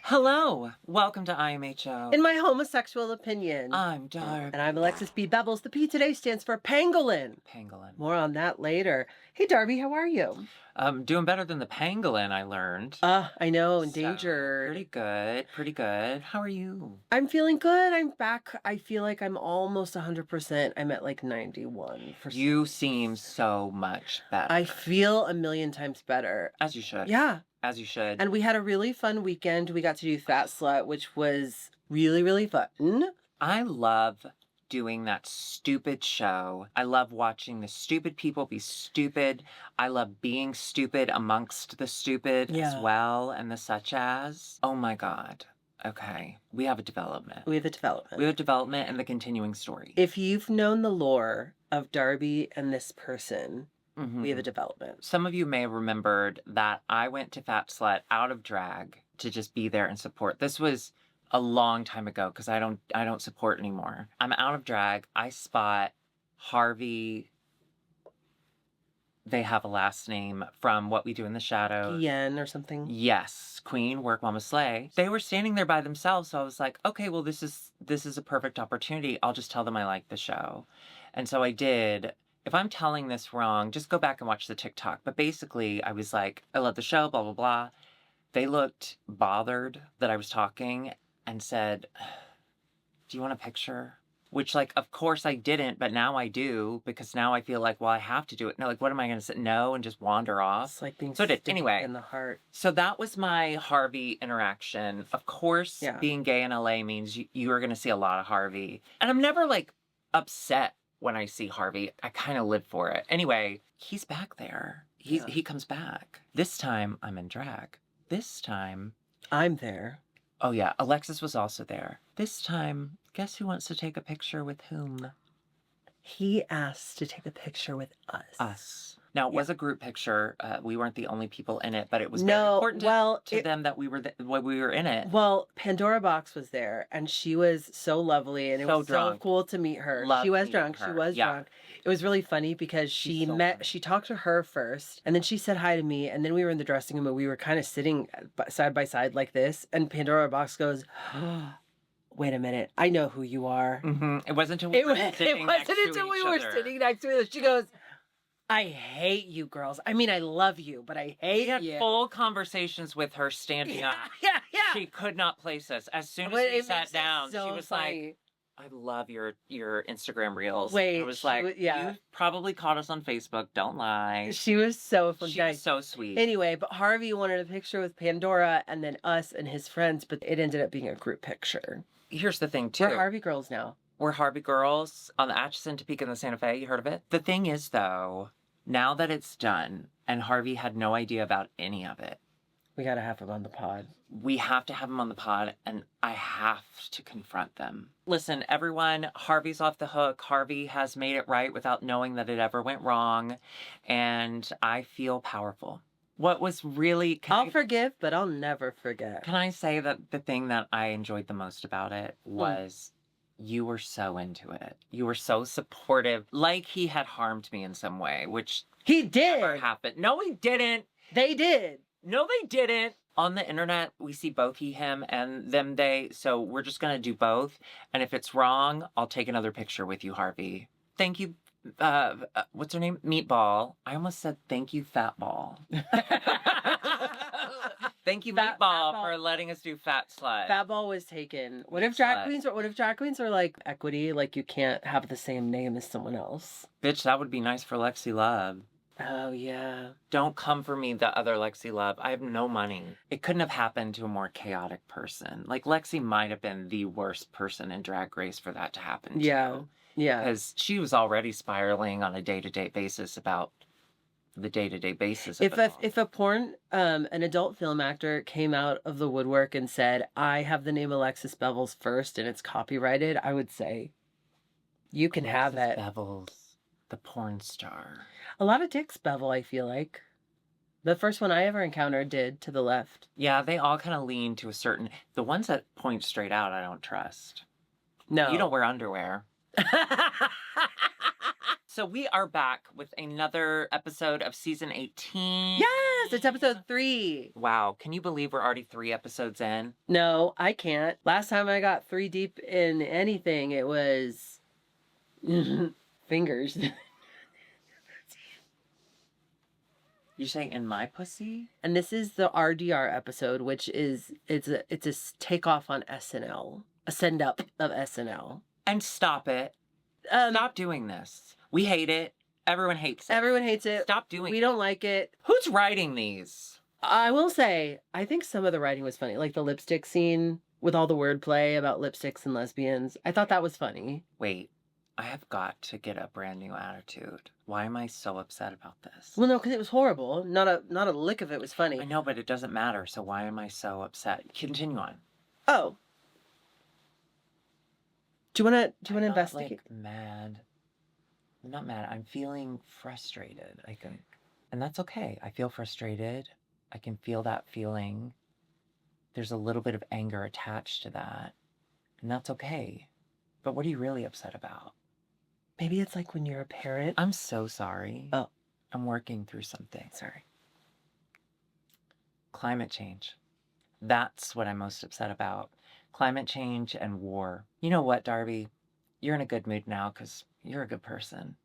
Hello, welcome to IMHO. In my homosexual opinion. I'm Darby. And I'm Alexis B. Bevels. The P today stands for pangolin. Pangolin. More on that later. Hey, Darby, how are you? Doing better than the pangolin, I learned. I know, So, endangered. Pretty good. How are you? I'm feeling good. I'm back. I feel like I'm almost 100%. I'm at like 91%. You seem so much better. I feel a million times better. As you should. Yeah. As you should. And we had a really fun weekend. We got to do Fat Slut, which was really, really fun. I love doing that stupid show. I love watching the stupid people be stupid. I love being stupid amongst the stupid as well, and the such as. Oh my God. Okay. We have a development. We have a development. We have a development and the continuing story. If you've known the lore of Darby and this person, we have a development. Some of you may have remembered that I went to Fat Slut out of drag to just be there and support. This was a long time ago because I don't support anymore. I'm out of drag. I spot Harvey. They have a last name from What We Do in the Shadows. Yen or something. Yes, Queen, Work Mama Slay. They were standing there by themselves, so I was like, okay, well this is a perfect opportunity. I'll just tell them I like the show. And so I did. If I'm telling this wrong, just go back and watch the TikTok. But basically, I was like, I love the show, blah, blah, blah. They looked bothered that I was talking and said, do you want a picture? Which, like, of course I didn't, but now I do, because now I feel like, well, I have to do it. No, like, what am I going to say? No, and just wander off? It's like being so did anyway in the heart. So that was my Harvey interaction. Of course, being gay in LA means you are going to see a lot of Harvey. And I'm never, like, upset when I see Harvey. I kind of live for it. Anyway, he's back there. He comes back. This time, I'm in drag. This time, I'm there. Oh, yeah. Alexis was also there. This time, guess who wants to take a picture with whom? He asked to take a picture with us. Us. Now, it was a group picture. We weren't the only people in it, but it was very important to them that we were in it. Well, Pandora Box was there, and she was so lovely, and it was so cool to meet her. She was drunk. She was drunk. It was really funny because she talked to her first, and then she said hi to me, and then we were in the dressing room, and we were kind of sitting side by side like this, and Pandora Box goes, wait a minute, I know who you are. It wasn't until we were sitting next to each other. She goes, I hate you girls. I mean, I love you, but I hate you. We had full conversations with her standing up. Yeah. She could not place us. As soon as we sat down, she was like, I love your Instagram reels. Wait, I was like, you probably caught us on Facebook. Don't lie. She was so fun. She was so sweet. Anyway, but Harvey wanted a picture with Pandora and then us and his friends, but it ended up being a group picture. Here's the thing, too. We're Harvey girls now. We're Harvey girls on the Atchison, Topeka, and the Santa Fe. You heard of it? The thing is, though, now that it's done, and Harvey had no idea about any of it. We gotta have him on the pod. We have to have him on the pod, and I have to confront them. Listen, everyone, Harvey's off the hook. Harvey has made it right without knowing that it ever went wrong, and I feel powerful. What was really... I'll forgive, but I'll never forget. Can I say that the thing that I enjoyed the most about it was... You were so into it. You were so supportive. Like he had harmed me in some way, which... He did! Never happened. No, he didn't! They did! No, they didn't! On the internet, we see both he, him, and them, they, so we're just gonna do both. And if it's wrong, I'll take another picture with you, Harvey. Thank you, what's her name? Meatball. I almost said thank you, Fatball. Thank you, Meatball, for letting us do Fat Slut. Fatball was taken. What if drag queens are like equity? Like you can't have the same name as someone else. Bitch, that would be nice for Lexi Love. Oh, yeah. Don't come for me, the other Lexi Love. I have no money. It couldn't have happened to a more chaotic person. Like, Lexi might have been the worst person in Drag Race for that to happen to. Yeah. Because she was already spiraling on a day-to-day basis about the day-to-day basis of if a porn, an adult film actor came out of the woodwork and said, I have the name Alexis Bevels first and it's copyrighted, I would say, you can have it. Bevels, the porn star. A lot of dicks bevel, I feel like. The first one I ever encountered did, to the left. Yeah, they all kind of lean to a certain... The ones that point straight out, I don't trust. No. You don't wear underwear. so we are back with another episode of season 18. Yes, it's episode 3. Wow, can you believe we're already 3 episodes in? No, I can't. Last time I got 3 deep in anything, it was fingers. You say in my pussy? And this is the RDR episode, which is it's a takeoff on SNL, a send up of SNL. And stop it. Stop doing this. We hate it. Everyone hates it. Everyone hates it. Stop doing it. We don't like it. Who's writing these? I will say, I think some of the writing was funny. Like the lipstick scene with all the wordplay about lipsticks and lesbians. I thought that was funny. Wait, I have got to get a brand new attitude. Why am I so upset about this? Well, no, because it was horrible. Not a lick of it was funny. I know, but it doesn't matter. So why am I so upset? Continue on. Oh. Do you want to investigate? I'm not mad. I'm not mad. I'm feeling frustrated, I think. And that's okay. I feel frustrated. I can feel that feeling. There's a little bit of anger attached to that. And that's okay. But what are you really upset about? Maybe it's like when you're a parent. I'm so sorry. Oh. I'm working through something. Sorry. Climate change. That's what I'm most upset about. Climate change and war. You know what, Darby? You're in a good mood now because you're a good person.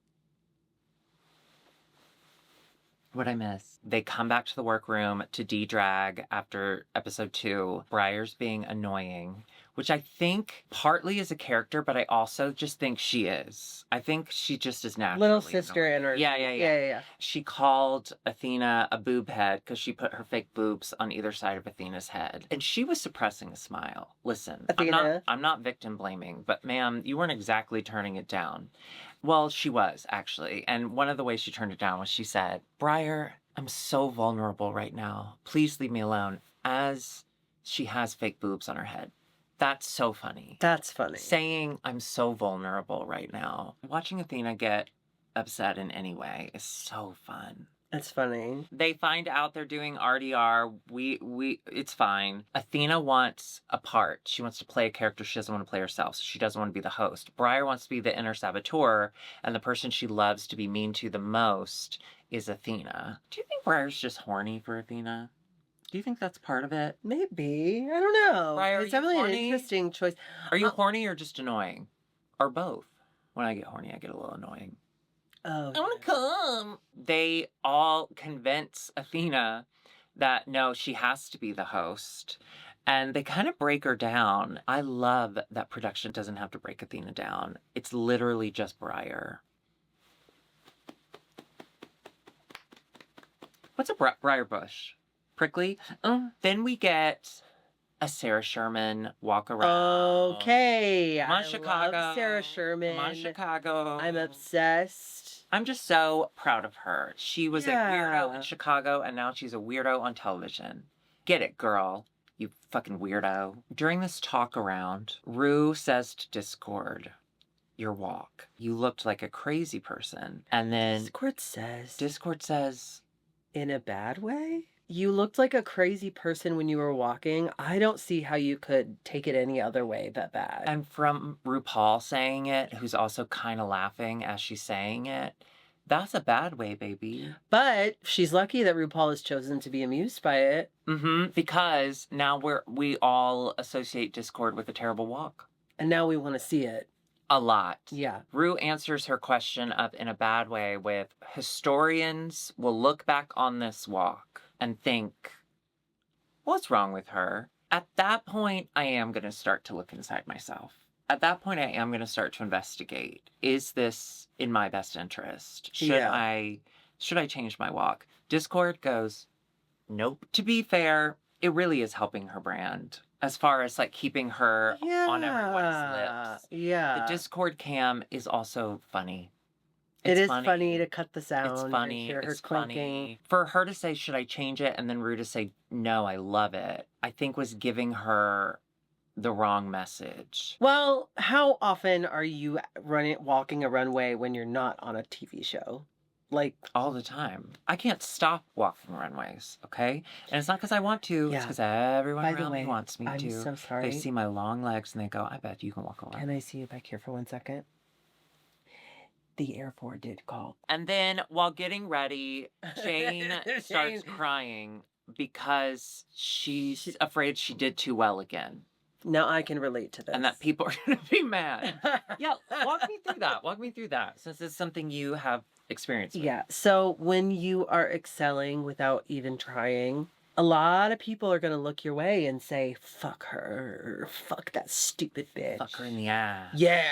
What'd I miss? They come back to the workroom to de-drag after episode 2. Briar's being annoying, which I think partly is a character, but I also just think she is. I think she just is naturally little sister annoying. energy. Yeah. She called Athena a boob head because she put her fake boobs on either side of Athena's head. And she was suppressing a smile. Listen, Athena. I'm not victim blaming, but ma'am, you weren't exactly turning it down. Well, she was, actually. And one of the ways she turned it down was she said, Briar, I'm so vulnerable right now. Please leave me alone. As she has fake boobs on her head. That's so funny. That's funny. Saying I'm so vulnerable right now. Watching Athena get upset in any way is so fun. That's funny. They find out they're doing RDR. It's fine. Athena wants a part. She wants to play a character. She doesn't want to play herself. So she doesn't want to be the host. Briar wants to be the inner saboteur. And the person she loves to be mean to the most is Athena. Do you think Briar's just horny for Athena? Do you think that's part of it? Maybe. I don't know. Briar, it's definitely an interesting choice. Are you horny or just annoying? Or both? When I get horny, I get a little annoying. Oh, I want to come. They all convince Athena that no, she has to be the host. And they kind of break her down. I love that production doesn't have to break Athena down. It's literally just Briar. What's a briar bush? Prickly? Then we get a Sarah Sherman walk around. Okay. I love Sarah Sherman. I'm Chicago. I'm obsessed. I'm just so proud of her. She was a weirdo in Chicago, and now she's a weirdo on television. Get it, girl. You fucking weirdo. During this talk around, Ru says to Discord, your walk. You looked like a crazy person. And then Discord says, in a bad way? You looked like a crazy person when you were walking. I don't see how you could take it any other way but bad. And from RuPaul saying it, who's also kind of laughing as she's saying it, that's a bad way, baby. But she's lucky that RuPaul has chosen to be amused by it. Because now we all associate Discord with a terrible walk. And now we want to see it. A lot. Yeah. Ru answers her question of in a bad way with, historians will look back on this walk and think, what's wrong with her? At that point, I am going to start to look inside myself. At that point, I am going to start to investigate. Is this in my best interest? Should I change my walk? Discord goes, nope. To be fair, it really is helping her brand. As far as like keeping her on everyone's lips. Yeah. The Discord cam is also funny. It is funny to cut the sound. It's funny. And hear her it's clinking. Funny. For her to say, should I change it? And then Ru to say, no, I love it. I think was giving her the wrong message. Well, how often are you walking a runway when you're not on a TV show? Like all the time. I can't stop walking runways, okay? And it's not because I want to. It's because everyone around me wants me to. I'm so sorry. They see my long legs and they go, I bet you can walk around. Can I see you back here for 1 second? The airport did call. And then while getting ready, Jane starts crying because she's afraid she did too well again. Now I can relate to this. And that people are going to be mad. Yeah, walk me through that. Walk me through that, since it's something you have experienced with. Yeah, so when you are excelling without even trying, a lot of people are going to look your way and say, fuck her, fuck that stupid bitch. Fuck her in the ass. Yeah.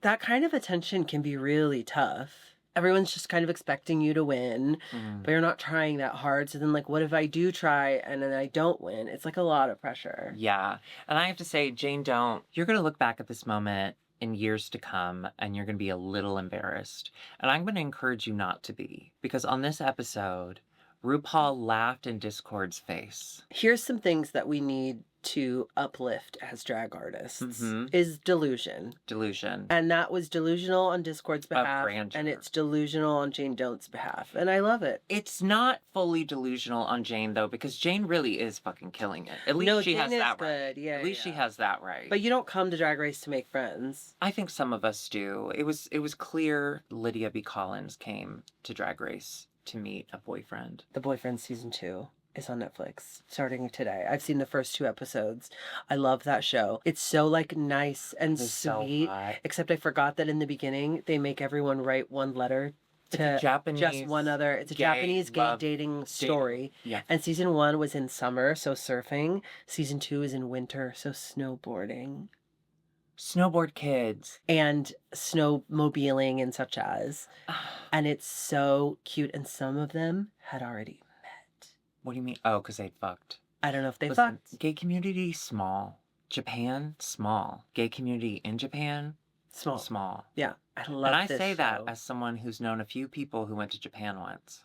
That kind of attention can be really tough. Everyone's just kind of expecting you to win, but you're not trying that hard. So then, like, what if I do try and then I don't win? It's like a lot of pressure. Yeah. And I have to say, Jane, you're going to look back at this moment in years to come and you're going to be a little embarrassed. And I'm going to encourage you not to be, because on this episode, RuPaul laughed in Discord's face. Here's some things that we need to uplift as drag artists is delusion. Delusion. And that was delusional on Discord's behalf. And it's delusional on Jane Doe's behalf. And I love it. It's not fully delusional on Jane, though, because Jane really is fucking killing it. At least she has that right. Yeah, At least she has that right. But you don't come to Drag Race to make friends. I think some of us do. It was clear Lydia B. Collins came to Drag Race to meet a boyfriend. The Boyfriend season 2 is on Netflix starting today. I've seen the first 2 episodes. I love that show. It's so like nice and sweet. So except I forgot that in the beginning they make everyone write one letter to Japanese just one other. It's a Japanese gay dating story. Yeah. And season 1 was in summer, so surfing. Season 2 is in winter, so snowboarding. Snowboard kids. And snowmobiling and such as. And it's so cute. And some of them had already met. What do you mean? Oh, because they fucked. I don't know if they fucked. Gay community, small. Japan, small. Gay community in Japan, small. Yeah, I love this And I say show. that as someone who's known a few people who went to Japan once.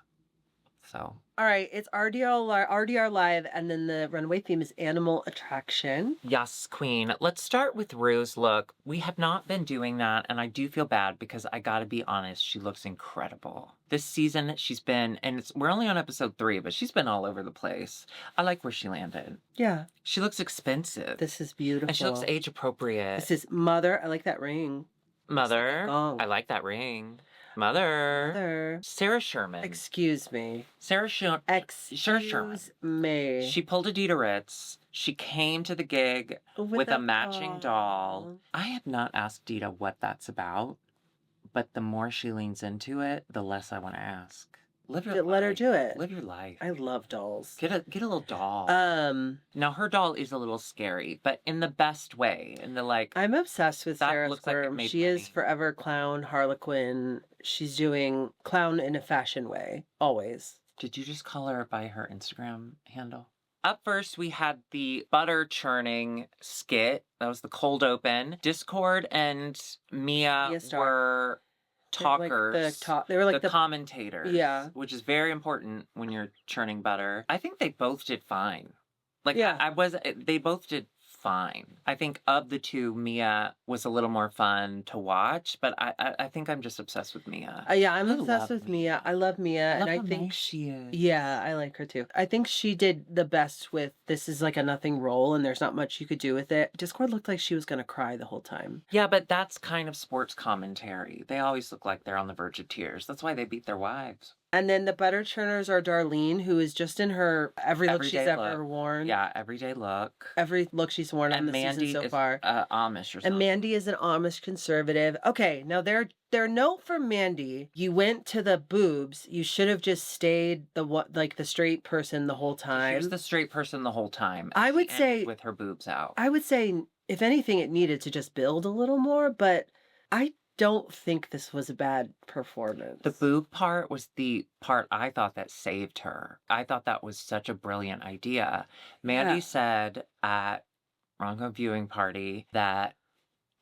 So. All right, it's RDR Live, and then the runway theme is Animal Attraction. Yes, queen. Let's start with Ru's look. We have not been doing that, and I do feel bad because I gotta be honest, she looks incredible. This season, she's been, and we're only on episode 3, but she's been all over the place. I like where she landed. Yeah. She looks expensive. This is beautiful. And she looks age appropriate. This is Mother. I like that ring. Mother. I like that ring. Mother. Sarah Sherman. Excuse me. Sarah Sherman. Excuse me. She pulled a Dita Ritz. She came to the gig with a matching doll. I have not asked Dita what that's about, but the more she leans into it, the less I want to ask. Let her do it. Live your life. I love dolls. Get a little doll. Now her doll is a little scary, but in the best way. In the like. I'm obsessed with Sarah Squirm. Like she is forever clown, Harlequin. She's doing clown in a fashion way, always. Did you just call her by her Instagram handle? Up first, we had the butter churning skit. That was the cold open. Discord and Mia were talkers. They were like the commentators. Yeah. Which is very important when you're churning butter. I think they both did fine. Like, yeah. They both did fine. I think of the two, Mia was a little more fun to watch, but I think I'm just obsessed with Mia. Yeah, I'm obsessed with Mia. I love Mia, and I think nice she is. Yeah, I like her too. I think she did the best with this is like a nothing role, and there's not much you could do with it. Discord looked like she was gonna cry the whole time. Yeah, but that's kind of sports commentary. They always look like they're on the verge of tears. That's why they beat their wives. And then the butter churners are Darlene, who is just in her every look she's ever worn. Yeah, everyday look. Every look she's worn on the season so far. Amish or something. And Mandy is an Amish conservative. Okay, now their note for Mandy, you went to the boobs. You should have just stayed the straight person the whole time. She was the straight person the whole time. I would say with her boobs out. I would say if anything, it needed to just build a little more. But I don't think this was a bad performance. The boob part was the part I thought that saved her. I thought that was such a brilliant idea. Mandy said at Ronco viewing party that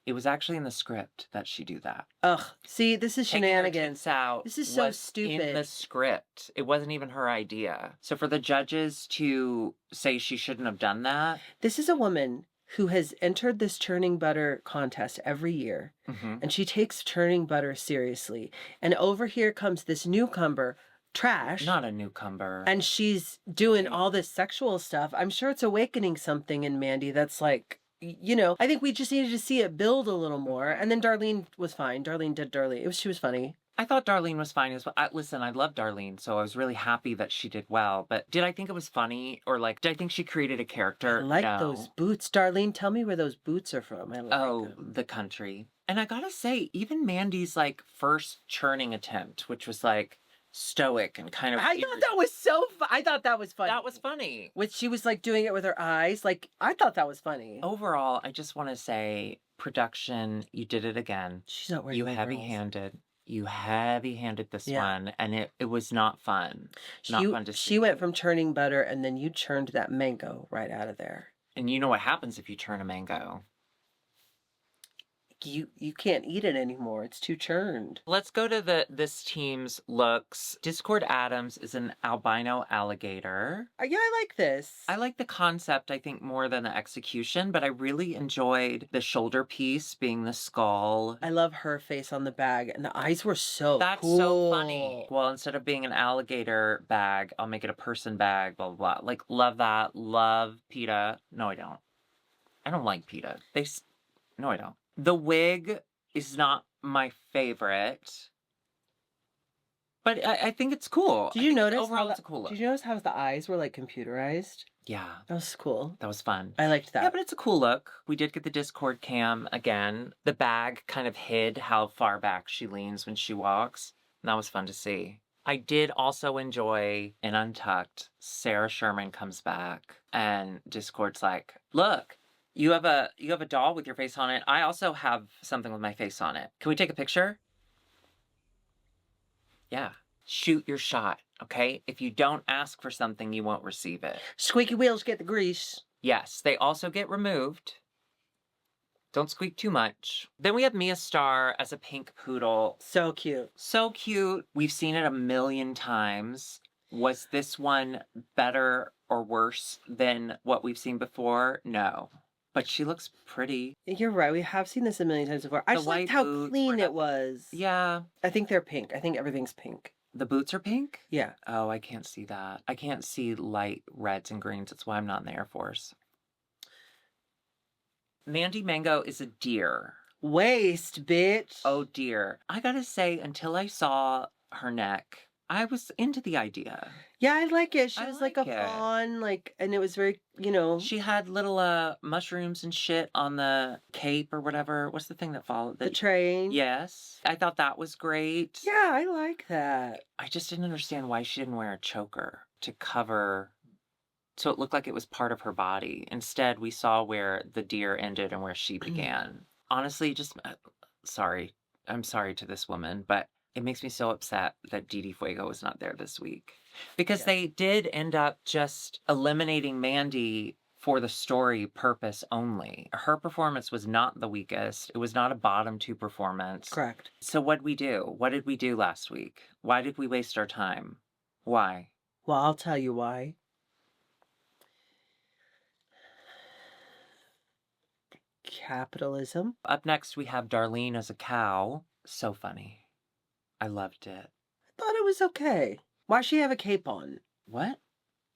it was actually in the script that she do that. Ugh. See, this is shenanigans. Out this is so stupid. In the script. It wasn't even her idea. So for the judges to say she shouldn't have done that. This is a woman who has entered this churning butter contest every year. Mm-hmm. And she takes churning butter seriously. And over here comes this newcomer, Trash. Not a newcomer. And she's doing all this sexual stuff. I'm sure it's awakening something in Mandy that's like, I think we just needed to see it build a little more. And then Darlene was fine. Darlene did Darlene. She was funny. I thought Darlene was fine as well. Listen, I love Darlene, so I was really happy that she did well. But did I think it was funny? Or, like, did I think she created a character? I like those boots. Darlene, tell me where those boots are from. I like them. The country. And I gotta say, even Mandy's, like, first churning attempt, which was, like, stoic and kind of I thought that was so I thought that was funny. That was funny. She was, like, doing it with her eyes. Like, I thought that was funny. Overall, I just want to say, production, you did it again. She's not wearing You heavy-handed. You heavy-handed this one, and it was not fun. Not fun to see. She went from churning butter, and then you churned that mango right out of there. And you know what happens if you churn a mango? You can't eat it anymore. It's too churned. Let's go to this team's looks. Discord Adams is an albino alligator. Yeah, I like this. I like the concept, I think, more than the execution, but I really enjoyed the shoulder piece being the skull. I love her face on the bag, and the eyes were so That's cool. so funny. Well, instead of being an alligator bag, I'll make it a person bag, blah, blah, blah. Like, love that. Love PETA. No, I don't. I don't like PETA. No, I don't. The wig is not my favorite, but I think it's cool. Did you notice overall it's a cool look? Did you notice how the eyes were like computerized? Yeah. That was cool. That was fun. I liked that. Yeah, but it's a cool look. We did get the Discord cam again. The bag kind of hid how far back she leans when she walks. And that was fun to see. I did also enjoy in Untucked, Sarah Sherman comes back and Discord's like, look, you have a doll with your face on it. I also have something with my face on it. Can we take a picture? Yeah. Shoot your shot, okay? If you don't ask for something, you won't receive it. Squeaky wheels get the grease. Yes, they also get removed. Don't squeak too much. Then we have Mia Starr as a pink poodle. So cute. So cute. We've seen it a million times. Was this one better or worse than what we've seen before? No. But she looks pretty. You're right. We have seen this a million times before. I just liked how clean it was. Yeah. I think they're pink. I think everything's pink. The boots are pink? Yeah. Oh, I can't see that. I can't see light reds and greens. That's why I'm not in the Air Force. Mandy Mango is a deer. Waist, bitch. Oh, dear. I gotta say, until I saw her neck, I was into the idea. Yeah, I like it. She was like a fawn, and it was very, She had little mushrooms and shit on the cape or whatever. What's the thing that followed? The train. Yes. I thought that was great. Yeah, I like that. I just didn't understand why she didn't wear a choker to cover, so it looked like it was part of her body. Instead, we saw where the deer ended and where she began. Honestly, just, sorry. I'm sorry to this woman, but it makes me so upset that Didi Fuego was not there this week. Because they did end up just eliminating Mandy for the story purpose only. Her performance was not the weakest. It was not a bottom two performance. Correct. So what'd we do? What did we do last week? Why did we waste our time? Why? Well, I'll tell you why. Capitalism. Up next, we have Darlene as a cow. So funny. I loved it. I thought it was okay. Why does she have a cape on? What?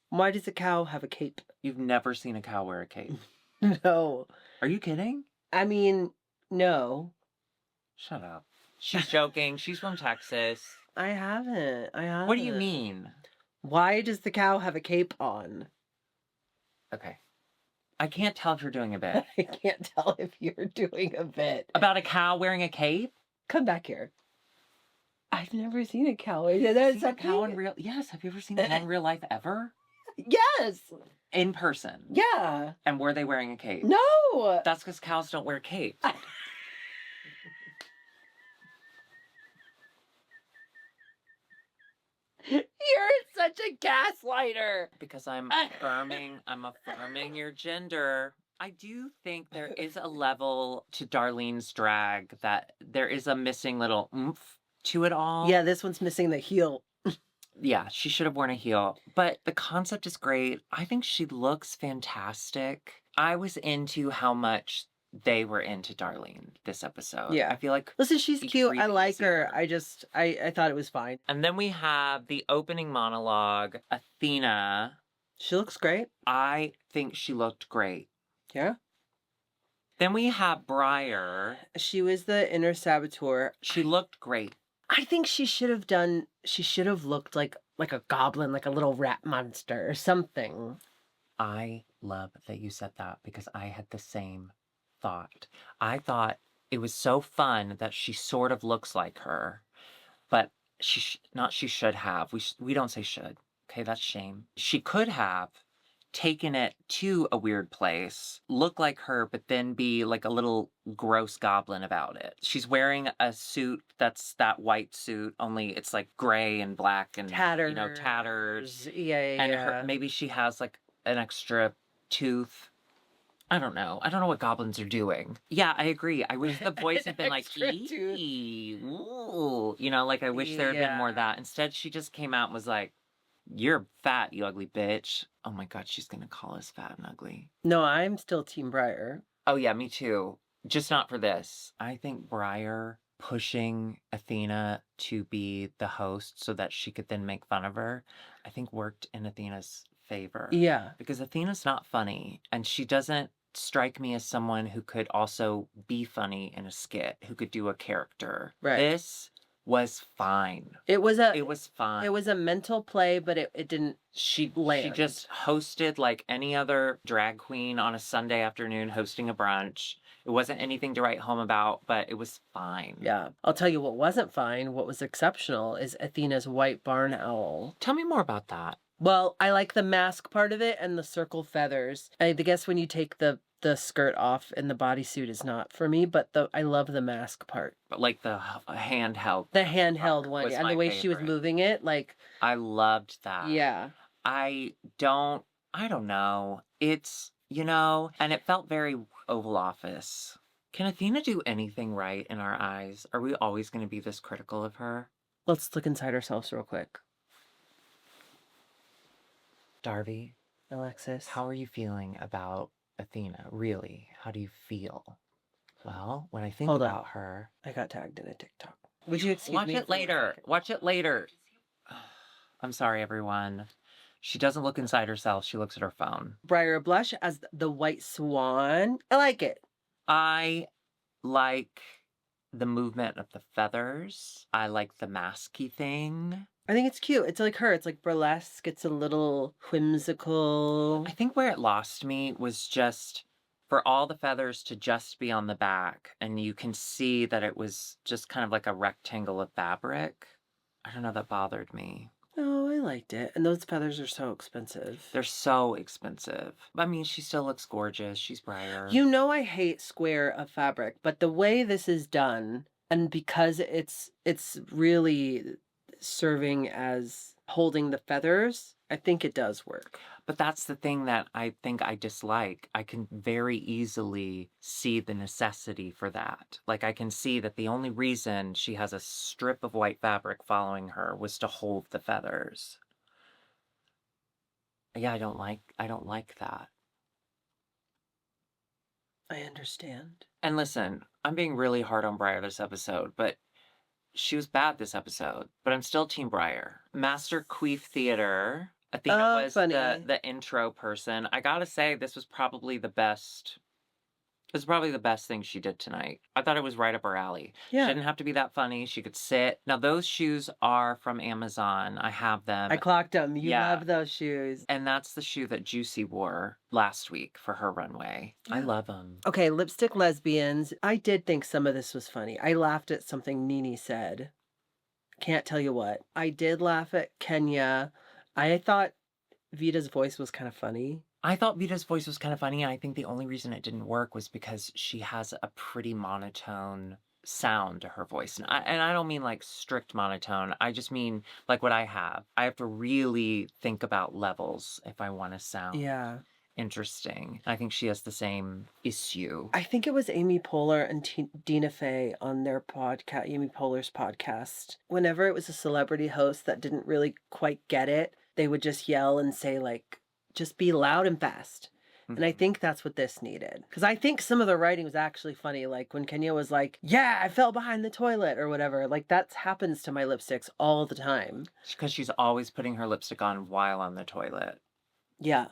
Why does a cow have a cape? You've never seen a cow wear a cape? No. Are you kidding? I mean, no. Shut up. She's joking. She's from Texas. I haven't. What do you mean? Why does the cow have a cape on? Okay. I can't tell if you're doing a bit. I can't tell if you're doing a bit. About a cow wearing a cape? Come back here. I've never seen a cow. There's a cow in real. Yes. Have you ever seen a cow in real life ever? Yes. In person. Yeah. And were they wearing a cape? No. That's because cows don't wear capes. You're such a gaslighter. Because I'm affirming your gender. I do think there is a level to Darlene's drag that there is a missing little oomph to it all. Yeah, this one's missing the heel. Yeah, she should have worn a heel. But the concept is great. I think she looks fantastic. I was into how much they were into Darlene this episode. Yeah. I feel like... Listen, she's cute. I like her. I thought it was fine. And then we have the opening monologue, Athena. She looks great. I think she looked great. Yeah? Then we have Briar. She was the inner saboteur. She looked great. I think she should have looked like a goblin, like a little rat monster or something. I love that you said that because I had the same thought. I thought it was so fun that she sort of looks like her, but she should have. We don't say should. Okay, that's shame. She could have taken it to a weird place, look like her, but then be like a little gross goblin about it. She's wearing a suit that's that white suit, only it's like gray and black and tatters. Tatters. Yeah. And maybe she has like an extra tooth. I don't know. I don't know what goblins are doing. Yeah, I agree. I wish the voice had been like, ooh. Like I wish there had been more of that. Instead, she just came out and was like, you're fat, you ugly bitch. Oh my God, she's going to call us fat and ugly. No, I'm still Team Briar. Oh yeah, me too. Just not for this. I think Briar pushing Athena to be the host so that she could then make fun of her, I think worked in Athena's favor. Yeah. Because Athena's not funny, and she doesn't strike me as someone who could also be funny in a skit, who could do a character. Right. This was fine. It was fine. It was a mental play, but it didn't land. She just hosted like any other drag queen on a Sunday afternoon hosting a brunch. It wasn't anything to write home about, but it was fine. Yeah. I'll tell you what wasn't fine, what was exceptional is Athena's white barn owl. Tell me more about that. Well, I like the mask part of it and the circle feathers. I guess when you take the skirt off and the bodysuit is not for me, but I love the mask part. But like the handheld. The handheld one. And the way she was moving it, like. I loved that. Yeah. I don't know. It's, and it felt very Oval Office. Can Athena do anything right in our eyes? Are we always going to be this critical of her? Let's look inside ourselves real quick. Darby. Alexis. How are you feeling about Athena? Really? How do you feel? Well, when I think about her... I got tagged in a TikTok. Would you excuse me? Watch it later. I'm sorry, everyone. She doesn't look inside herself. She looks at her phone. Briar Blush as the white swan. I like it. I like the movement of the feathers. I like the masky thing. I think it's cute. It's like her. It's like burlesque. It's a little whimsical. I think where it lost me was just for all the feathers to just be on the back. And you can see that it was just kind of like a rectangle of fabric. I don't know, that bothered me. Oh, I liked it. And those feathers are so expensive. They're so expensive. I mean, she still looks gorgeous. She's Briar. I hate square of fabric, but the way this is done, and because it's really serving as holding the feathers, I think it does work. But that's the thing that I think I dislike. I can very easily see the necessity for that. Like, I can see that the only reason she has a strip of white fabric following her was to hold the feathers. Yeah, I don't like that. I understand. And listen, I'm being really hard on Briar this episode, but she was bad this episode, but I'm still Team Briar. Master Queef Theater. Athena was the intro person. I gotta say, this was probably the best. It was probably the best thing she did tonight. I thought it was right up her alley. Yeah. She didn't have to be that funny. She could sit. Now, those shoes are from Amazon. I have them. I clocked them. You love those shoes. And that's the shoe that Juicy wore last week for her runway. Yeah. I love them. Okay, lipstick lesbians. I did think some of this was funny. I laughed at something Nene said. Can't tell you what. I did laugh at Kenya. I thought Vita's voice was kind of funny. I thought Vita's voice was kind of funny, and I think the only reason it didn't work was because she has a pretty monotone sound to her voice. And I don't mean like strict monotone. I just mean like what I have. I have to really think about levels if I want to sound interesting. I think she has the same issue. I think it was Amy Poehler and Dina Fey on their podcast, Amy Poehler's podcast. Whenever it was a celebrity host that didn't really quite get it, they would just yell and say like, just be loud and fast. And I think that's what this needed. Because I think some of the writing was actually funny. Like when Kenya was like, yeah, I fell behind the toilet or whatever. Like that happens to my lipsticks all the time. Because she's always putting her lipstick on while on the toilet. Yeah.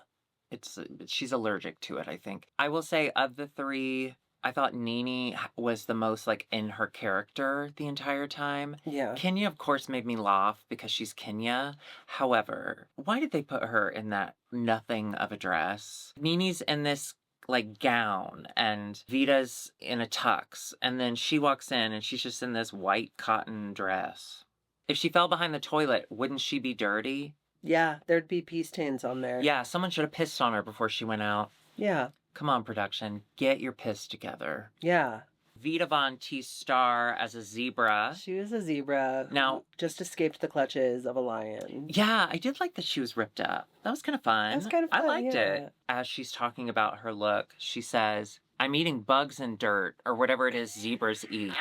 She's allergic to it, I think. I will say of the three, I thought Nene was the most, like, in her character the entire time. Yeah. Kenya, of course, made me laugh because she's Kenya. However, why did they put her in that nothing of a dress? Nene's in this, like, gown, and Vita's in a tux, and then she walks in, and she's just in this white cotton dress. If she fell behind the toilet, wouldn't she be dirty? Yeah, there'd be pee stains on there. Yeah, someone should have pissed on her before she went out. Yeah. Come on, production. Get your piss together. Yeah. Vita Von T-Star as a zebra. She was a zebra. Now, just escaped the clutches of a lion. Yeah, I did like that she was ripped up. That was kind of fun. That was kind of fun, I liked it. As she's talking about her look, she says, I'm eating bugs and dirt, or whatever it is zebras eat.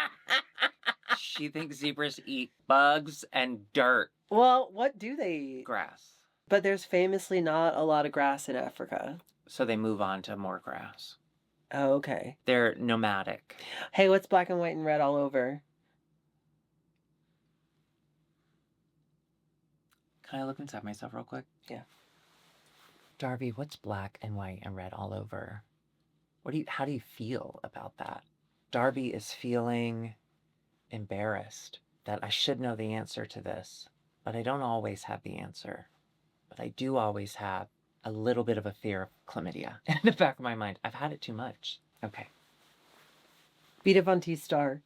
She thinks zebras eat bugs and dirt. Well, what do they eat? Grass. But there's famously not a lot of grass in Africa. So they move on to more grass. Oh, okay. They're nomadic. Hey, what's black and white and red all over? Can I look inside myself real quick? Yeah. Darby, what's black and white and red all over? How do you feel about that? Darby is feeling embarrassed that I should know the answer to this, but I don't always have the answer. But I do always have a little bit of a fear of chlamydia in the back of my mind. I've had it too much. Okay. Vita Von T-Star.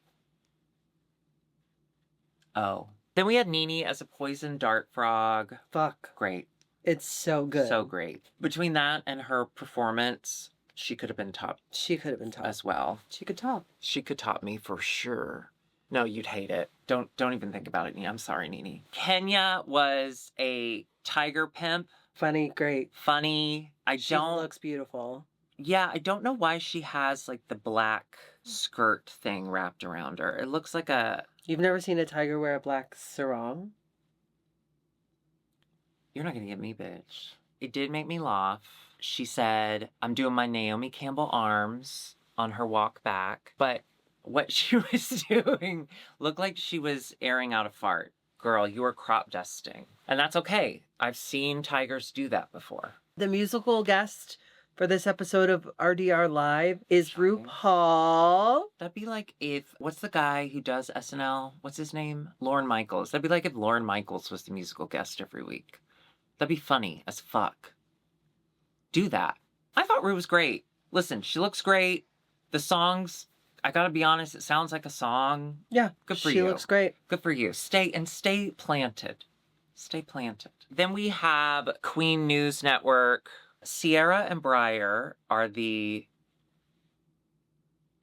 Oh. Then we had Nene as a poison dart frog. Fuck. Great. It's so good. So great. Between that and her performance, she could have been top. She could have been top. As well. She could top. She could top me for sure. No, you'd hate it. Don't even think about it, Nene. I'm sorry, Nene. Kenya was a tiger pimp. Funny, great. Funny. She looks beautiful. Yeah, I don't know why she has like the black skirt thing wrapped around her. It looks like a... You've never seen a tiger wear a black sarong? You're not gonna get me, bitch. It did make me laugh. She said, I'm doing my Naomi Campbell arms on her walk back. But what she was doing looked like she was airing out a fart. Girl, you were crop dusting. And that's okay. I've seen tigers do that before. The musical guest for this episode of RDR Live is RuPaul. That'd be like if, what's the guy who does SNL? What's his name? Lorne Michaels. That'd be like if Lorne Michaels was the musical guest every week. That'd be funny as fuck. Do that. I thought Ru was great. Listen, she looks great. The songs, I gotta be honest, it sounds like a song. Yeah. Good for you. She looks great. Good for you. Stay planted. Stay planted. Then we have Queen News Network. Sierra and Briar are the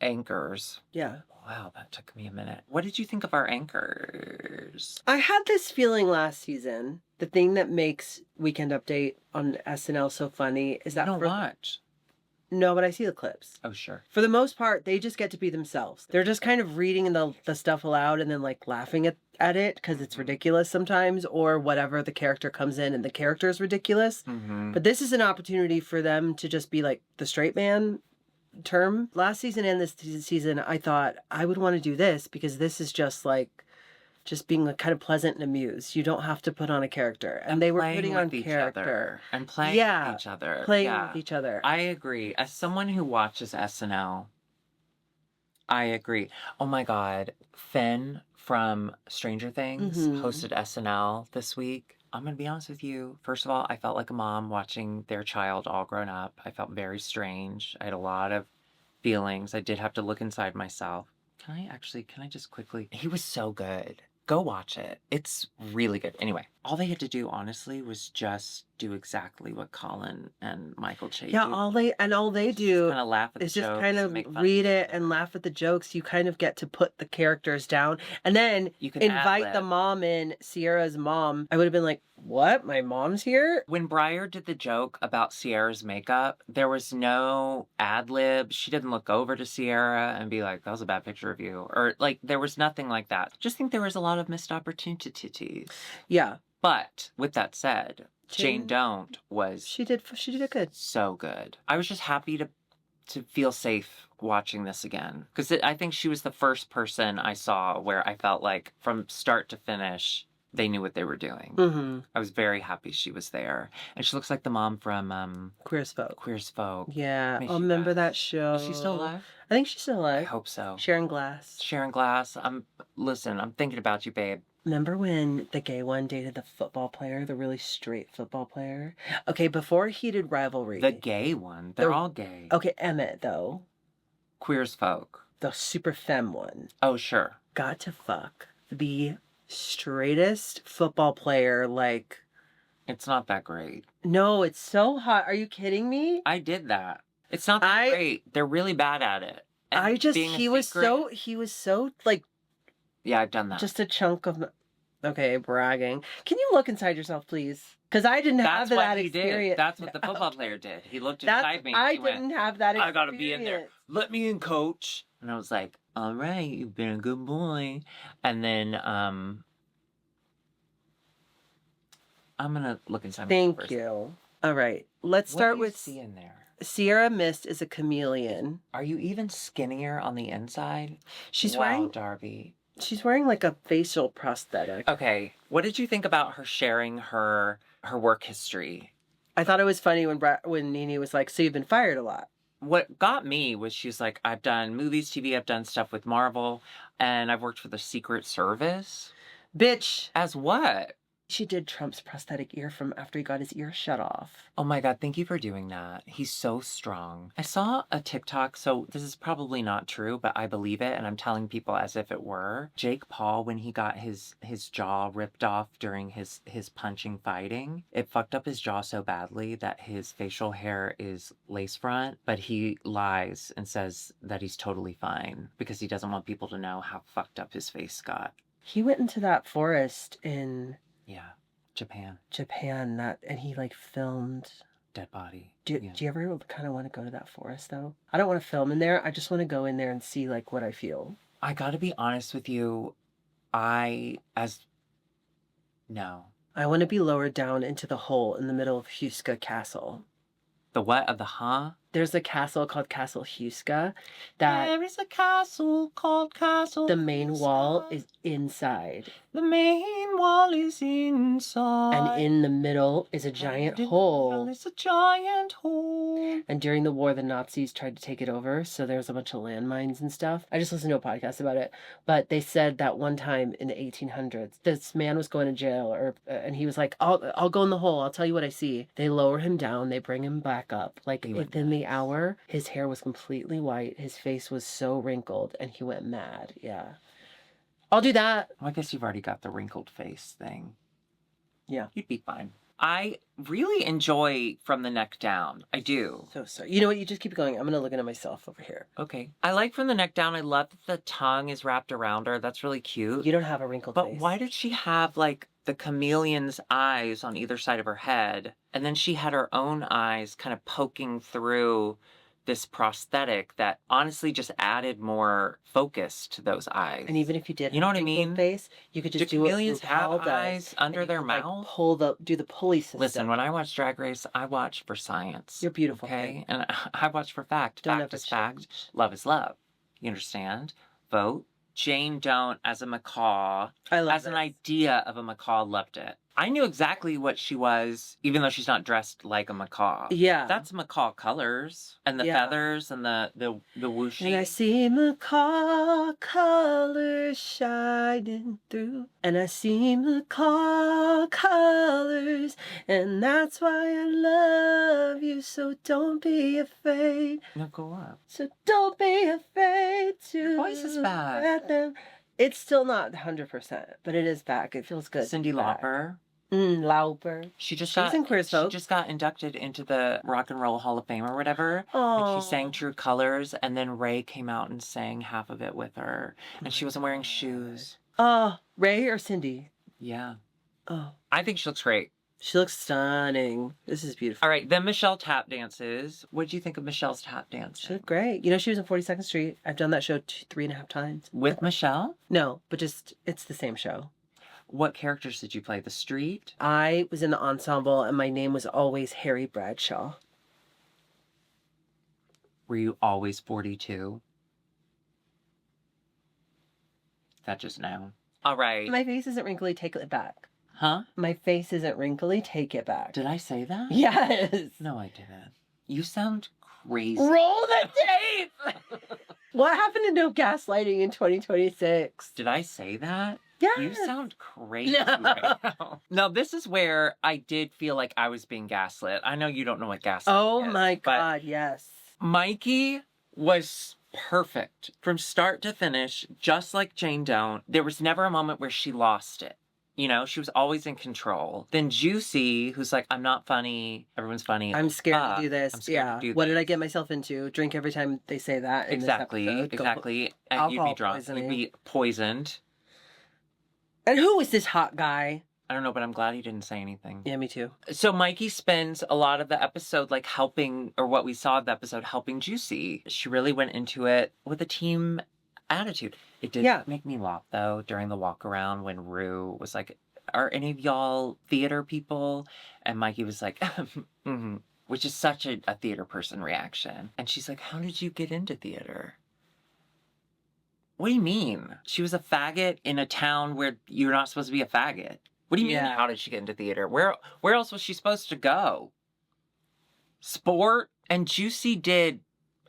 anchors. Yeah. Wow, that took me a minute. What did you think of our anchors? I had this feeling last season. The thing that makes Weekend Update on SNL so funny is that... I don't watch. No, but I see the clips. Oh, sure. For the most part, they just get to be themselves. They're just kind of reading the stuff aloud and then like laughing at it because it's ridiculous sometimes, or whatever, the character comes in and the character is ridiculous. Mm-hmm. But this is an opportunity for them to just be like the straight man term. Last season and this season, I thought I would want to do this because this is just like just being like kind of pleasant and amused. You don't have to put on a character. And they were putting on character. And playing with each other. Playing with each other. I agree. As someone who watches SNL, I agree. Oh my God. Finn from Stranger Things hosted SNL this week. I'm going to be honest with you. First of all, I felt like a mom watching their child all grown up. I felt very strange. I had a lot of feelings. I did have to look inside myself. Can I just quickly? He was so good. Go watch it. It's really good. Anyway, all they had to do, honestly, was just do exactly what Colin and Michael Che do. All they do kind of laugh at is the just jokes kind of read it and laugh at the jokes. You kind of get to put the characters down, and then you can invite the mom in, Sierra's mom. I would have been like, "What? My mom's here?" When Briar did the joke about Sierra's makeup, there was no ad lib. She didn't look over to Sierra and be like, "That was a bad picture of you," or like there was nothing like that. Just think there was a lot of missed opportunities. Yeah. But with that said, Jane Don't was... She did it good. So good. I was just happy to feel safe watching this again. Because I think she was the first person I saw where I felt like from start to finish, they knew what they were doing. Mm-hmm. I was very happy she was there. And she looks like the mom from Queer as Folk. Queer as Folk. Yeah. Oh, remember that show? Is she still alive? I think she's still alive. I hope so. Sharon Glass. Sharon Glass. Listen, I'm thinking about you, babe. Remember when the gay one dated the football player, the really straight football player? Okay, before Heated Rivalry. The gay one. They're all gay. Okay, Emmett, though. Queer as Folk. The super femme one. Oh, sure. Got to fuck the straightest football player, like... It's not that great. No, it's so hot. Are you kidding me? I did that. It's not that great. They're really bad at it. And he was so, like... Yeah, I've done that. Just a chunk of... Okay, bragging. Can you look inside yourself, please? Because I didn't have that experience. Did. That's what the football player did. He looked inside me. I didn't have that experience. I gotta be in there. Let me in, coach. And I was like, all right, you've been a good boy. And then, I'm gonna look inside my Thank you. All right, let's start with... What do you see in there? Sierra Mist is a chameleon. Are you even skinnier on the inside? She's wearing... Darby. She's wearing like a facial prosthetic. Okay, what did you think about her sharing her work history? I thought it was funny when Nene was like, so you've been fired a lot. What got me was she's like, I've done movies, TV, I've done stuff with Marvel, and I've worked for the Secret Service. Bitch. As what? She did Trump's prosthetic ear from after he got his ear shut off. Oh my God, thank you for doing that. He's so strong. I saw a TikTok, so this is probably not true, but I believe it, and I'm telling people as if it were. Jake Paul, when he got his jaw ripped off during his punching fighting, it fucked up his jaw so badly that his facial hair is lace front, but he lies and says that he's totally fine because he doesn't want people to know how fucked up his face got. He went into that forest in... Yeah, Japan, and he like filmed dead body. Do you ever kind of want to go to that forest though? I don't want to film in there. I just want to go in there and see like what I feel. I got to be honest with you. No. I want to be lowered down into the hole in the middle of Huska Castle. The what of the huh? There's a castle called Castle Huska that... There is a castle called Castle The main Huska. Wall is inside. The main wall is inside. And in the middle is a giant hole. It's a giant hole. And during the war, the Nazis tried to take it over, so there's a bunch of landmines and stuff. I just listened to a podcast about it. But they said that one time in the 1800s, this man was going to jail, and he was like, I'll go in the hole. I'll tell you what I see. They lower him down. They bring him back up. Like, within the hour, his hair was completely white. His face was so wrinkled, and he went mad. Yeah. I'll do that. Well, I guess you've already got the wrinkled face thing. Yeah. You'd be fine. I really enjoy From the Neck Down. I do. So sorry. You know what? You just keep going. I'm going to look at myself over here. Okay. I like From the Neck Down. I love that the tongue is wrapped around her. That's really cute. You don't have a wrinkled face. But why did she have, like, the chameleon's eyes on either side of her head? And then she had her own eyes kind of poking through this prosthetic that honestly just added more focus to those eyes. And even if you did, you know what I mean? Face, you could just do what chameleons have eyes under their mouth. Like, do the pulley system. Listen, when I watch Drag Race, I watch for science. You're beautiful. Okay, and I watch for fact. Fact is fact. Love is love. You understand? Vote Jane Don't as a macaw. I love as an idea of a macaw. Loved it. I knew exactly what she was, even though she's not dressed like a macaw. Yeah. That's macaw colors. And the feathers and the whooshy. And I see macaw colors shining through. And I see macaw colors. And that's why I love you. So don't be afraid. No, go up. So don't be afraid to... Your voice is back. It's still not 100%, but it is back. It feels good. Cyndi Lauper. Lauper. She just got inducted into the Rock and Roll Hall of Fame or whatever. Oh. And she sang True Colors, and then Ray came out and sang half of it with her. And she wasn't wearing shoes. Oh, Ray or Cyndi? Yeah. Oh. I think she looks great. She looks stunning. This is beautiful. All right, then Michelle tap dances. What did you think of Michelle's tap dance? She looked great. You know, she was in 42nd Street. I've done that show 3.5 times. With Michelle? No, but it's the same show. What characters did you play? The street? I was in the ensemble, and my name was always Harry Bradshaw. Were you always 42? That just now. All right. My face isn't wrinkly. Take it back. Huh? My face isn't wrinkly. Take it back. Did I say that? Yes. No, I didn't. You sound crazy. Roll the tape! What happened to no gaslighting in 2026? Did I say that? Yes. You sound crazy right now. No, this is where I did feel like I was being gaslit. I know you don't know what gaslighting is. Oh my God, yes. Mikey was perfect from start to finish, just like Jane Don't. There was never a moment where she lost it. You know, she was always in control. Then Juicy, who's like, I'm not funny. Everyone's funny. I'm scared to do this. I'm scared to do What this. did I get myself into? Drink every time they say that. Exactly. Exactly. And you'd be drunk. Poisoning. You'd be poisoned. And who is this hot guy? I don't know, but I'm glad he didn't say anything. Yeah, me too. So Mikey spends a lot of the episode like helping, or what we saw of the episode, helping Juicy. She really went into it with a team attitude. It did make me laugh though during the walk around when Rue was like, are any of y'all theater people? And Mikey was like, mm-hmm, which is such a theater person reaction. And she's like, how did you get into theater? What do you mean? She was a faggot in a town where you're not supposed to be a faggot. What do you mean, how did she get into theater? Where else was she supposed to go? Sport? And Juicy did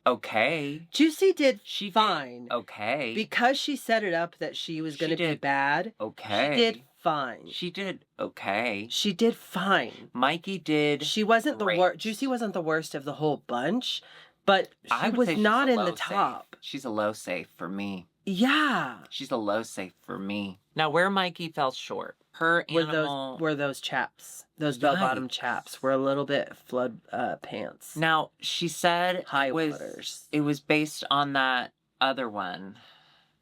okay. Juicy did fine. Okay. Because she set it up that she was going to be bad. Okay. She did fine. She did okay. She did fine. Mikey did She wasn't great. the worst. Juicy wasn't the worst of the whole bunch, but she was not in the top. She's a low safe for me. Yeah. She's a low safe for me. Now, where Mikey fell short, her animal... Were those chaps. Those bell-bottom chaps were a little bit flood pants. Now, she said it was based on that other one.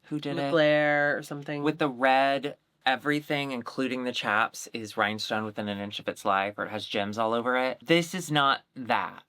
Who did it? Blair or something. With the red... Everything, including the chaps, is rhinestone within an inch of its life, or it has gems all over it. This is not that.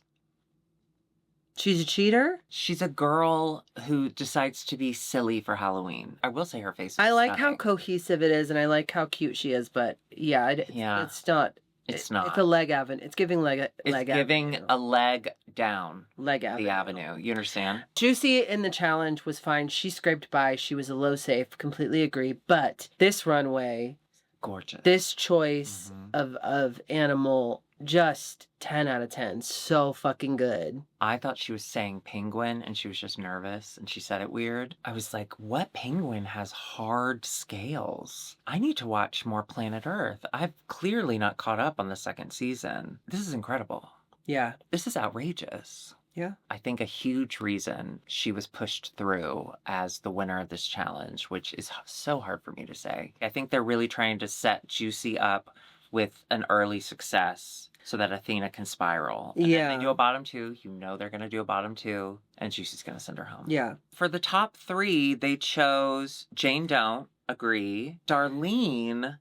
She's a cheater? She's a girl who decides to be silly for Halloween. I will say her face is I like stunning. how cohesive it is, and I like how cute she is, but yeah, it's not. It's not. It's a leg avenue. It's giving It's giving a leg down. Leg avenue. The avenue. You understand? Juicy in the challenge was fine. She scraped by. She was a low safe. Completely agree. But this runway, gorgeous. This choice of animal, just 10 out of 10. So fucking good. I thought she was saying penguin and she was just nervous and she said it weird. I was like, what penguin has hard scales? I need to watch more Planet Earth. I've clearly not caught up on the second season. This is incredible. Yeah. This is outrageous. Yeah. I think a huge reason she was pushed through as the winner of this challenge, which is so hard for me to say. I think they're really trying to set Juicy up with an early success so that Athena can spiral. And then they do a bottom two. You know they're going to do a bottom two, and Juicy's going to send her home. Yeah. For the top three, they chose Jane Don't, agree, Darlene,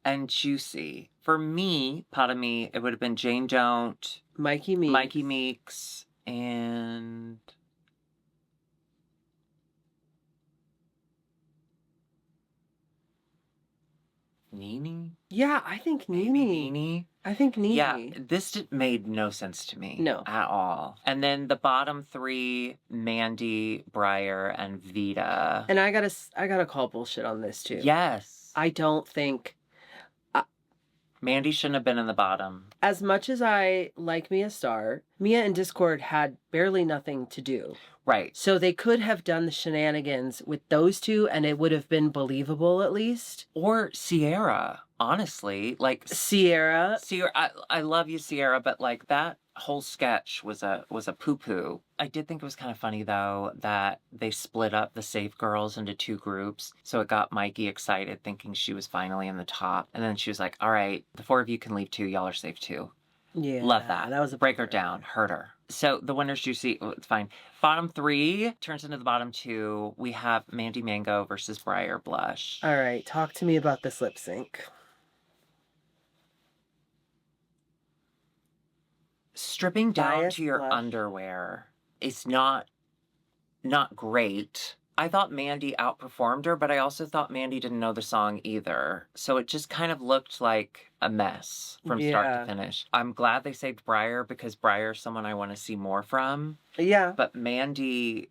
and Juicy. For me, part of me, it would have been Jane Don't, Mikey Meeks, and... Nene? Yeah, I think Nene. I think Nene. Yeah, this made no sense to me. No. At all. And then the bottom three, Mandy, Briar, and Vita. And I gotta call bullshit on this too. Yes. I don't think... Mandy shouldn't have been in the bottom. As much as I like Mia Starr, Mia and Discord had barely nothing to do. Right. So they could have done the shenanigans with those two and it would have been believable at least. Or Sierra, honestly. Like Sierra, I love you, Sierra, but like that whole sketch was a poo-poo. I did think it was kind of funny though that they split up the safe girls into two groups. So it got Mikey excited thinking she was finally in the top. And then she was like, all right, the four of you can leave too. Y'all are safe too. Yeah. Love that. That was a break her down, hurt her. So the winner's Juicy. Oh, it's fine. Bottom three turns into the bottom two. We have Mandy Mango versus Briar Blush. All right. Talk to me about this lip sync. Stripping down to your underwear is not great. I thought Mandy outperformed her, but I also thought Mandy didn't know the song either. So it just kind of looked like a mess from start to finish. I'm glad they saved Briar because Briar's someone I want to see more from. Yeah. But Mandy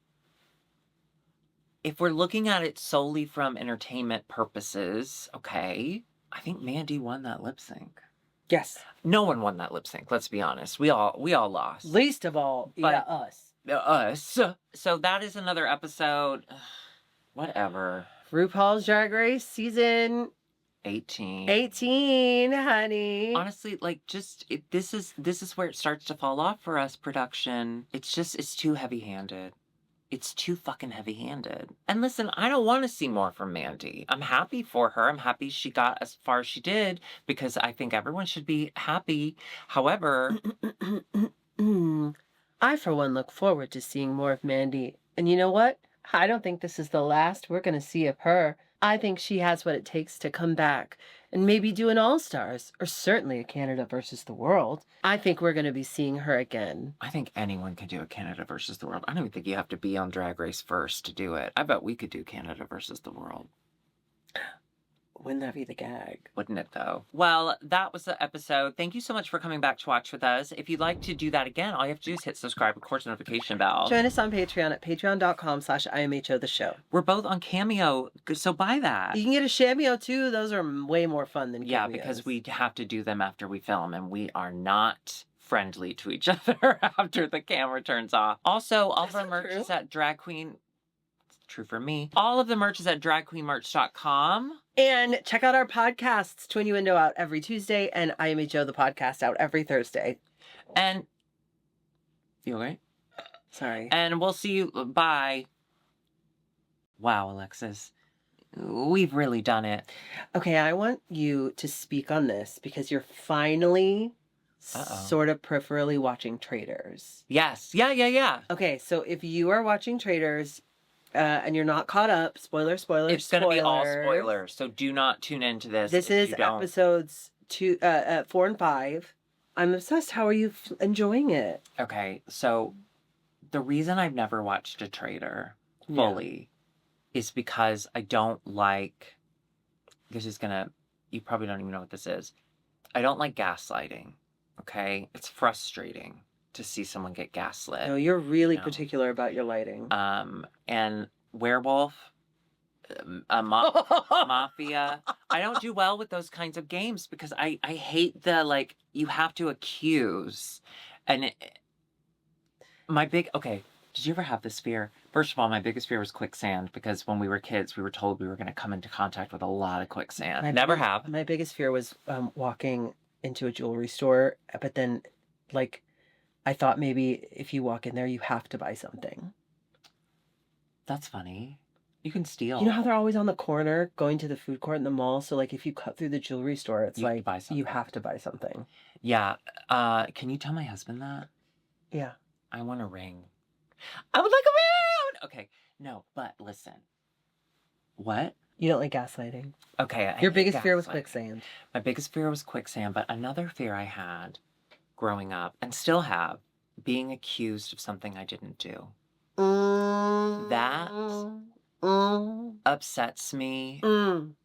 if we're looking at it solely from entertainment purposes, okay, I think Mandy won that lip sync. Yes. No one won that lip sync, let's be honest. We all lost. Least of all, us. Us. So that is another episode. Whatever. RuPaul's Drag Race season 18. 18, honey. Honestly, like, this is where it starts to fall off for us, production. It's too heavy-handed. It's too fucking heavy-handed. And listen, I don't want to see more from Mandy. I'm happy for her. I'm happy she got as far as she did because I think everyone should be happy. However, I, for one, look forward to seeing more of Mandy. And you know what? I don't think this is the last we're going to see of her. I think she has what it takes to come back and maybe do an All-Stars, or certainly a Canada versus the World. I think we're going to be seeing her again. I think anyone can do a Canada versus the World. I don't even think you have to be on Drag Race first to do it. I bet we could do Canada versus the World. Wouldn't that be the gag? Wouldn't it, though? Well, that was the episode. Thank you so much for coming back to watch with us. If you'd like to do that again, all you have to do is hit subscribe, of course, notification bell. Join us on Patreon at patreon.com/IMHOtheSHOW. We're both on Cameo, so buy that. You can get a Cameo, too. Those are way more fun than Cameos. Yeah, because we have to do them after we film, and we are not friendly to each other after the camera turns off. Also, all of our merch is at Drag Queen... True for me. All of the merch is at dragqueenmerch.com. And check out our podcasts. Twinnuendo out every Tuesday and IMHO the podcast out every Thursday. And you all right? Sorry. And we'll see you. Bye. Wow, Alexis. We've really done it. Okay, I want you to speak on this because you're finally sort of peripherally watching Traitors. Yes. Yeah. Okay, so if you are watching Traitors... and you're not caught up. Spoiler. It's going to be all spoilers, so do not tune into this. This is episodes 4 and 5. I'm obsessed. How are you enjoying it? Okay, so the reason I've never watched a Traitor fully is because I don't like... This is gonna... You probably don't even know what this is. I don't like gaslighting, okay? It's frustrating to see someone get gaslit. No, you're really particular about your lighting. And Werewolf, Mafia. I don't do well with those kinds of games because I hate the, like, you have to accuse. And okay, did you ever have this fear? First of all, my biggest fear was quicksand because when we were kids, we were told we were going to come into contact with a lot of quicksand. Never have. My biggest fear was walking into a jewelry store, but then, like... I thought maybe if you walk in there, you have to buy something. That's funny. You can steal. You know how they're always on the corner going to the food court in the mall? So, like, if you cut through the jewelry store, it's like you have to buy something. Yeah. Can you tell my husband that? Yeah. I want a ring. I would like a ring! Okay. No, but listen. What? You don't like gaslighting. Okay. Your biggest fear was quicksand. My biggest fear was quicksand, but another fear I had... growing up, and still have, being accused of something I didn't do. That upsets me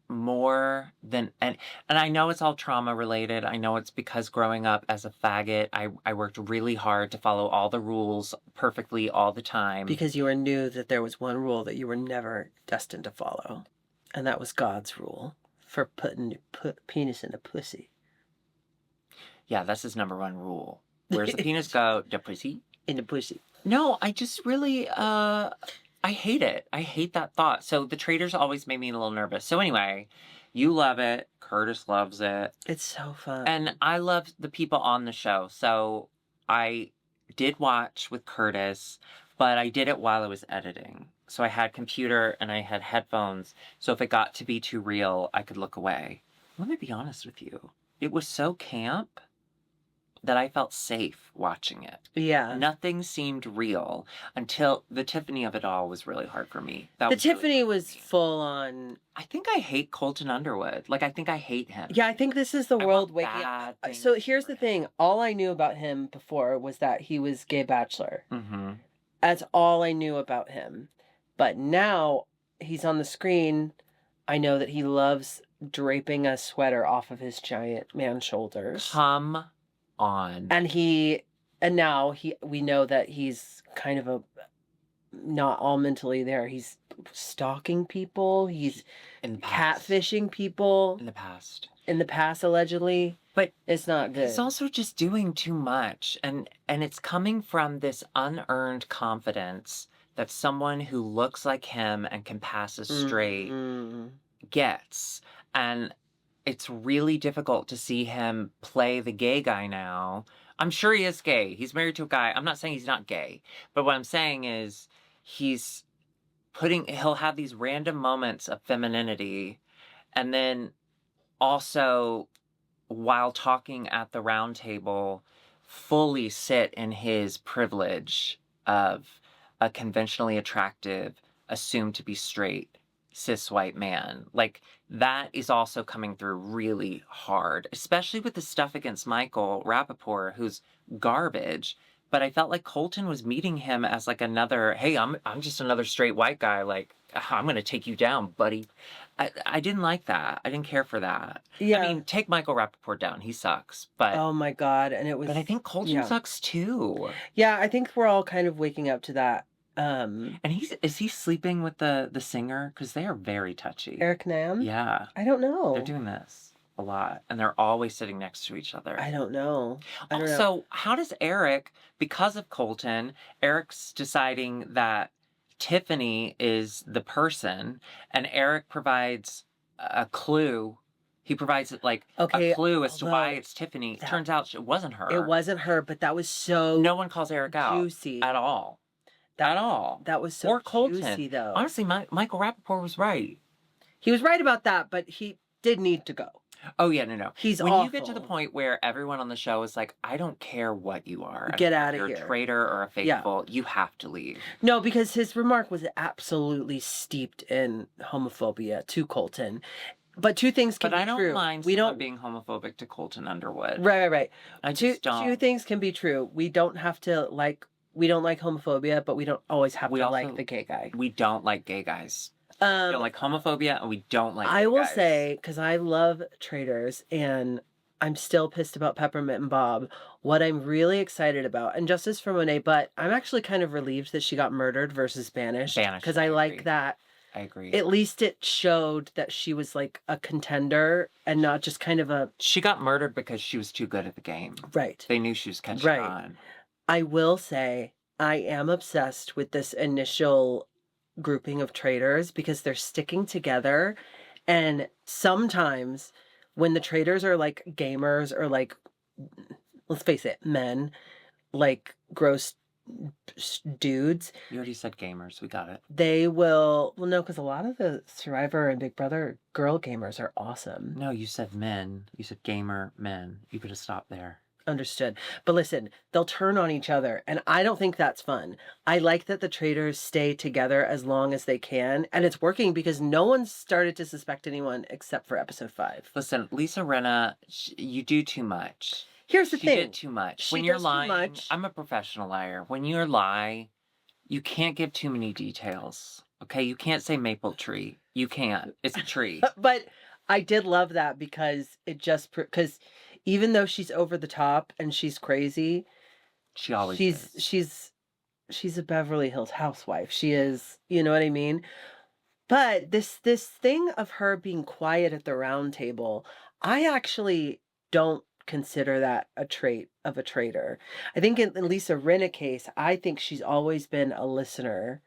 more than... And I know it's all trauma related. I know it's because growing up as a faggot, I worked really hard to follow all the rules perfectly all the time. Because you knew that there was one rule that you were never destined to follow. And that was God's rule for putting penis in a pussy. Yeah, that's his number one rule. Where's the penis go? The pussy? In the pussy. No, I just really, I hate it. I hate that thought. So the Traitors always made me a little nervous. So anyway, you love it. Curtis loves it. It's so fun. And I love the people on the show. So I did watch with Curtis, but I did it while I was editing. So I had computer and I had headphones. So if it got to be too real, I could look away. Let me be honest with you. It was so camp that I felt safe watching it. Yeah. Nothing seemed real until the Tiffany of it all was really hard for me. The Tiffany was full on... I think I hate Colton Underwood. Like, I think I hate him. Yeah, I think this is the world waking up. So here's the thing. All I knew about him before was that he was gay bachelor. Mm-hmm. That's all I knew about him. But now he's on the screen. I know that he loves draping a sweater off of his giant man shoulders. Come on. And now we know that he's kind of not all mentally there. He's stalking people. He's in the past. Catfishing people. In the past. In the past, allegedly. But it's not good. He's also just doing too much. And it's coming from this unearned confidence that someone who looks like him and can pass as straight gets. And it's really difficult to see him play the gay guy now. I'm sure he is gay. He's married to a guy. I'm not saying he's not gay. But what I'm saying is he'll have these random moments of femininity, and then also, while talking at the round table, fully sit in his privilege of a conventionally attractive, assumed to be straight, cis white man. Like, that is also coming through really hard, especially with the stuff against Michael Rapaport, who's garbage. But I felt like Colton was meeting him as like another, hey, I'm just another straight white guy. Like, I'm going to take you down, buddy. I didn't like that. I didn't care for that. Yeah. I mean, take Michael Rapaport down. He sucks. But oh my God. And it was. But I think Colton sucks too. Yeah, I think we're all kind of waking up to that. And is he sleeping with the singer? Because they are very touchy. Eric Nam? Yeah. I don't know. They're doing this a lot. And they're always sitting next to each other. I don't know. Also, how does Eric, because of Colton, Eric's deciding that Tiffany is the person, and Eric provides a clue. He provides a clue as to why it's Tiffany. Turns out it wasn't her. It wasn't her, but that was so no one calls Eric out juicy at all. At all. That was so or Colton. Juicy, though. Honestly, Michael Rapaport was right. He was right about that, but he did need to go. Oh, yeah, no. He's when awful. You get to the point where everyone on the show is like, I don't care what you are. Get out of here. You're a traitor or a faithful. You have to leave. No, because his remark was absolutely steeped in homophobia to Colton. But two things can be true. But I don't mind someone being homophobic to Colton Underwood. Right. I just don't. Two things can be true. We don't have to we don't like homophobia, but we don't always have to like the gay guy. We don't like gay guys. We don't like homophobia, and we don't like I gay will guys. say, because I love traitors, and I'm still pissed about Peppermint and Bob, what I'm really excited about, and justice for Monet, but I'm actually kind of relieved that she got murdered versus banished. Because I like that. I agree. At least it showed that she was like a contender and not just kind of a... She got murdered because she was too good at the game. Right. They knew she was catching on. I will say, I am obsessed with this initial grouping of traitors because they're sticking together. And sometimes when the traitors are like gamers or like, let's face it, men, like gross dudes. You already said gamers. We got it. They will... Well, no, because a lot of the Survivor and Big Brother girl gamers are awesome. No, you said men. You said gamer men. You could have stopped there. Understood. But listen, they'll turn on each other, and I don't think that's fun. I like that the traitors stay together as long as they can, and it's working because no one started to suspect anyone except for episode 5. Listen, Lisa Rinna, you do too much. Here's the thing. She did too much. When you're lying, I'm a professional liar. When you lie, you can't give too many details. Okay? You can't say maple tree. You can't. It's a tree. But I did love that because it just... Because even though she's over the top and she's crazy, she always is. She's a Beverly Hills housewife. She is, you know what I mean? But this thing of her being quiet at the round table, I actually don't consider that a trait of a traitor. I think in Lisa Rinna's case, I think she's always been a listener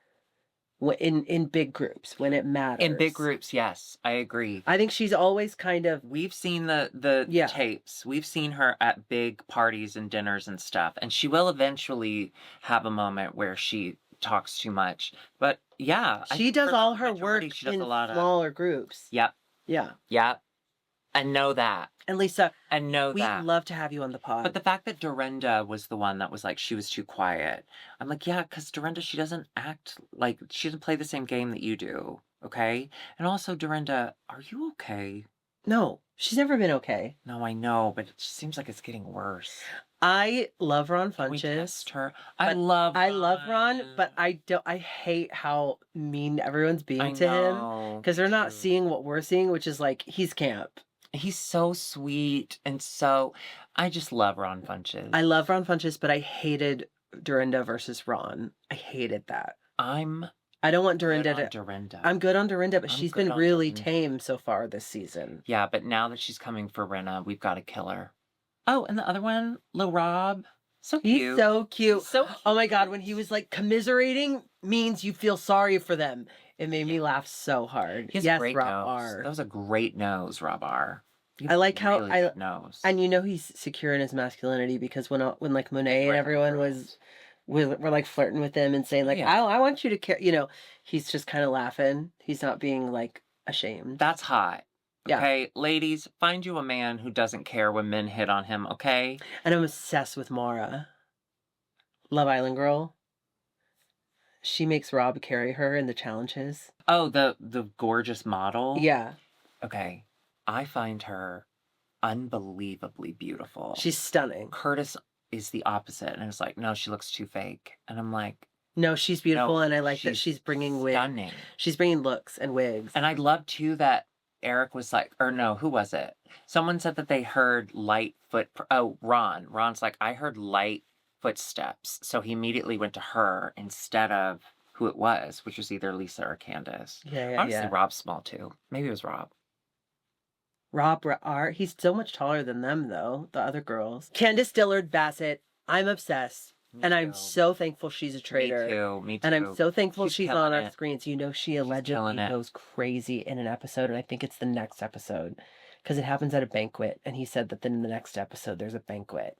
in big groups when it matters. In big groups, yes, I agree. I think she's always kind of... We've seen the tapes. We've seen her at big parties and dinners and stuff, and she will eventually have a moment where she talks too much. But yeah, she does all her work in smaller groups. Yep. Yeah. Yep. And know that. And Lisa, we'd love to have you on the pod. But the fact that Dorinda was the one that was like, she was too quiet. I'm like, yeah, because Dorinda, she doesn't act like, she doesn't play the same game that you do. Okay? And also, Dorinda, are you okay? No, she's never been okay. No, I know, but it seems like it's getting worse. I love Ron Funches. We test her. I love Ron, but I hate how mean everyone's being to him. Because they're not seeing what we're seeing, which is like, he's camp. He's so sweet and so... I just love Ron Funches. I love Ron Funches, but I hated Dorinda versus Ron. I hated that. I'm I don't want Dorinda to... Dorinda. I'm good on Dorinda, but she's been really tame so far this season. Yeah, but now that she's coming for Rinna, we've got to kill her. Oh, and the other one, Lil Rob. So cute. He's so cute. So cute. Oh my God, when he was like commiserating means you feel sorry for them. It made me laugh so hard. Yes, great Rob R. That was a great nose, Rob R. I like how and you know he's secure in his masculinity because when like Monet and everyone were like flirting with him and saying like, I want you to care, you know, he's just kind of laughing. He's not being like ashamed. That's hot. Okay, ladies, find you a man who doesn't care when men hit on him, okay? And I'm obsessed with Mara. Love Island girl. She makes Rob carry her in the challenges. Oh, the gorgeous model? Yeah. Okay. I find her unbelievably beautiful. She's stunning. Curtis is the opposite. And it's like, no, she looks too fake. And I'm like... No, she's beautiful, and I like that she's bringing wigs. Stunning. She's bringing looks and wigs. And I love, too, that Eric was like... Or no, who was it? Someone said that they heard light foot... Oh, Ron. Ron's like, I heard light footsteps. So he immediately went to her instead of who it was, which was either Lisa or Candace. Honestly, Rob's small, too. Maybe it was Rob. Rob R. He's so much taller than them, though, the other girls. Candace Dillard Bassett. I'm obsessed. And I'm so thankful she's a traitor. Me too. And I'm so thankful she's on our screens. You know, she allegedly goes crazy in an episode, and I think it's the next episode. Because it happens at a banquet, and he said that then in the next episode there's a banquet.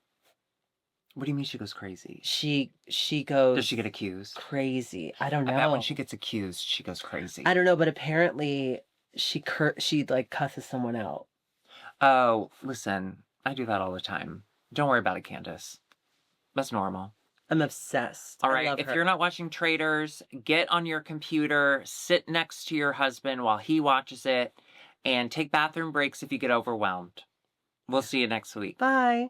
What do you mean she goes crazy? She goes... Does she get accused? Crazy. I don't know. I bet when she gets accused, she goes crazy. I don't know, but apparently... She like cusses someone out. Oh, listen, I do that all the time. Don't worry about it, Candace. That's normal. I'm obsessed. All right, if you're not watching Traitors, get on your computer, sit next to your husband while he watches it, and take bathroom breaks if you get overwhelmed. We'll see you next week. Bye.